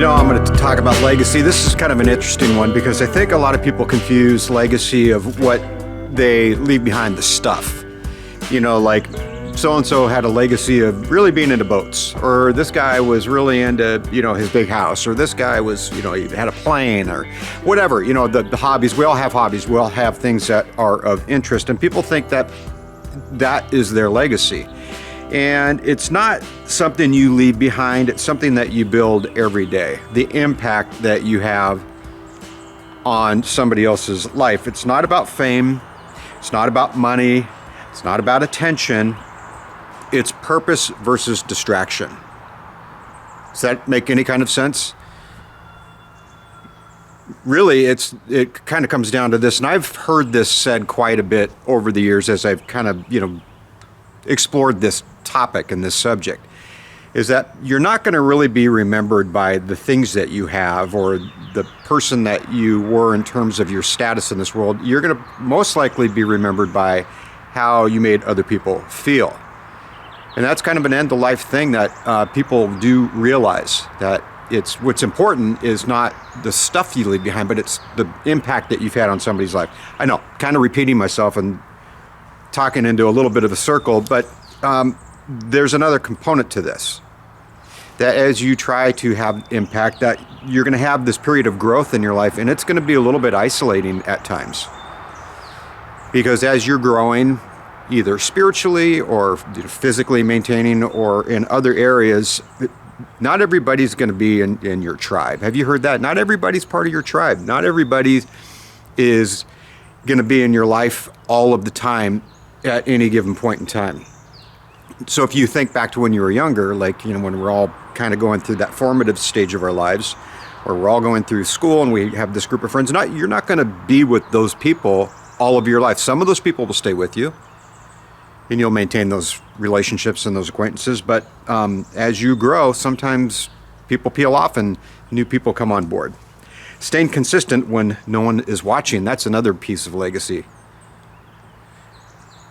I'm going to talk about legacy. This is kind of an interesting one because I think a lot of people confuse legacy of what they leave behind, the stuff. Like so-and-so had a legacy of really being into boats, or this guy was really into, his big house, or this guy was, he had a plane, or whatever, the hobbies. We all have hobbies. We all have things that are of interest, and people think that that is their legacy. And it's not something you leave behind, it's something that you build every day. The impact that you have on somebody else's life. It's not about fame, it's not about money, it's not about attention, it's purpose versus distraction. Does that make any kind of sense? Really, it kind of comes down to this, and I've heard this said quite a bit over the years as I've kind of, explored this topic and this subject, is that you're not going to really be remembered by the things that you have or the person that you were in terms of your status in this world. You're going to most likely be remembered by how you made other people feel. And that's kind of an end-of-life thing that people do realize, that what's important is not the stuff you leave behind, but it's the impact that you've had on somebody's life. I know, kind of repeating myself and talking into a little bit of a circle, but there's another component to this, that as you try to have impact, that you're going to have this period of growth in your life, and it's going to be a little bit isolating at times, because as you're growing, either spiritually or physically maintaining or in other areas, not everybody's going to be in your tribe. Have you heard that? Not everybody's part of your tribe. Not everybody is going to be in your life all of the time at any given point in time. So if you think back to when you were younger, like, when we're all kind of going through that formative stage of our lives, or we're all going through school and we have this group of friends, you're not going to be with those people all of your life. Some of those people will stay with you, and you'll maintain those relationships and those acquaintances. But as you grow, sometimes people peel off and new people come on board. Staying consistent when no one is watching, that's another piece of legacy.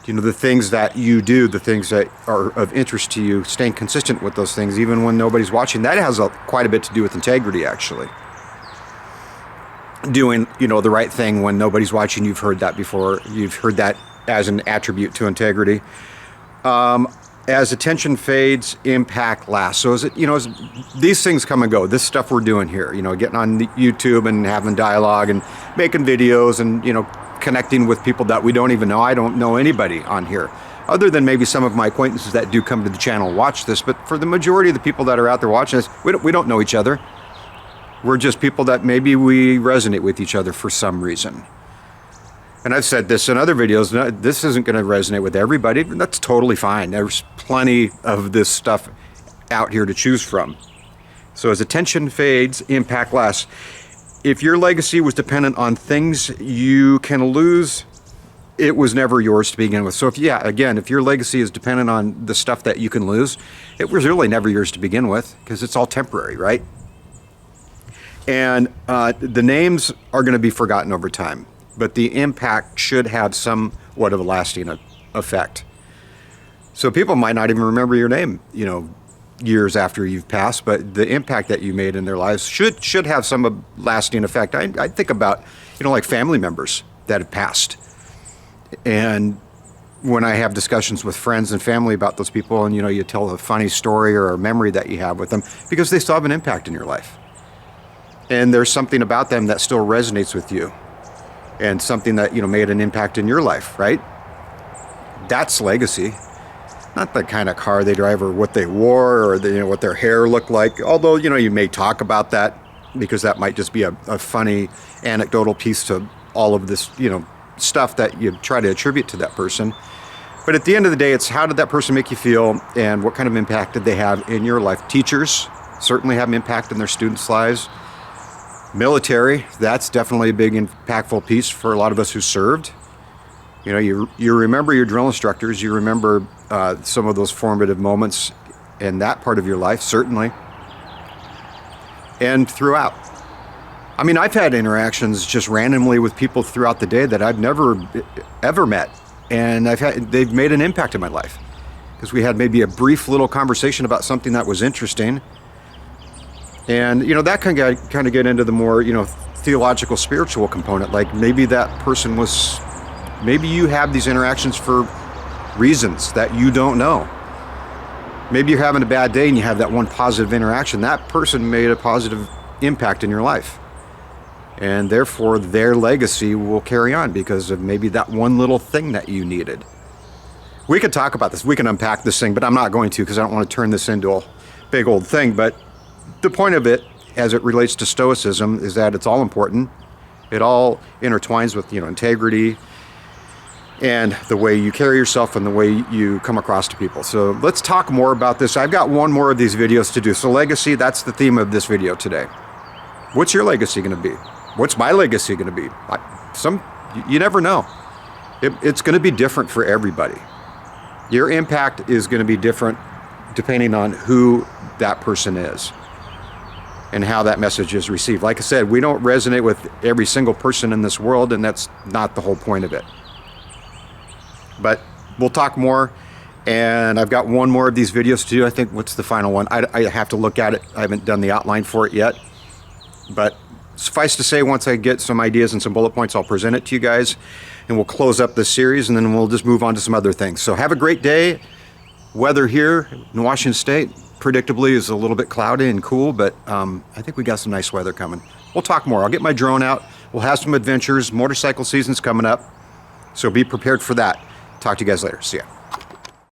The things that you do, the things that are of interest to you, staying consistent with those things, even when nobody's watching, that has quite a bit to do with integrity, actually. Doing, the right thing when nobody's watching, you've heard that before. You've heard that as an attribute to integrity. As attention fades, impact lasts. So as these things come and go, this stuff we're doing here, getting on YouTube and having dialogue and making videos and, connecting with people that we don't even know. I don't know anybody on here, other than maybe some of my acquaintances that do come to the channel and watch this. But for the majority of the people that are out there watching this, we don't know each other. We're just people that maybe we resonate with each other for some reason. And I've said this in other videos, this isn't going to resonate with everybody. That's totally fine. There's plenty of this stuff out here to choose from. So as attention fades, impact lasts. If your legacy was dependent on things you can lose, it was never yours to begin with. So if your legacy is dependent on the stuff that you can lose, it was really never yours to begin with, because it's all temporary, right? And the names are going to be forgotten over time, but the impact should have somewhat of a lasting effect. So people might not even remember your name, years after you've passed, but the impact that you made in their lives should have some lasting effect. I think about, like family members that have passed. And when I have discussions with friends and family about those people, and, you tell a funny story or a memory that you have with them, because they still have an impact in your life. And there's something about them that still resonates with you, and something that, made an impact in your life, right? That's legacy. Not the kind of car they drive or what they wore or what their hair looked like. Although, you may talk about that, because that might just be a funny anecdotal piece to all of this, stuff that you try to attribute to that person. But at the end of the day, it's how did that person make you feel, and what kind of impact did they have in your life? Teachers certainly have an impact in their students' lives. Military, that's definitely a big impactful piece for a lot of us who served. You remember your drill instructors, you remember some of those formative moments in that part of your life, certainly, and throughout. I've had interactions just randomly with people throughout the day that I've never ever met, and they've made an impact in my life, because we had maybe a brief little conversation about something that was interesting, And, that can kind of get into the more, theological, spiritual component. Like maybe that person maybe you have these interactions for reasons that you don't know. Maybe you're having a bad day and you have that one positive interaction. That person made a positive impact in your life. And therefore their legacy will carry on because of maybe that one little thing that you needed. We could talk about this. We can unpack this thing, but I'm not going to because I don't want to turn this into a big old thing. But the point of it, as it relates to Stoicism, is that it's all important. It all intertwines with, integrity and the way you carry yourself and the way you come across to people. So let's talk more about this. I've got one more of these videos to do. So legacy, that's the theme of this video today. What's your legacy going to be? What's my legacy going to be? You never know. It's going to be different for everybody. Your impact is going to be different depending on who that person is and how that message is received. Like I said, we don't resonate with every single person in this world, and that's not the whole point of it. But we'll talk more, and I've got one more of these videos to do. I think, what's the final one? I have to look at it. I haven't done the outline for it yet. But suffice to say, once I get some ideas and some bullet points, I'll present it to you guys, and we'll close up this series, and then we'll just move on to some other things. So have a great day. Weather here in Washington State, predictably, is a little bit cloudy and cool, but I think we got some nice weather coming. We'll talk more. I'll get my drone out. We'll have some adventures. Motorcycle season's coming up, so be prepared for that. Talk to you guys later. See ya.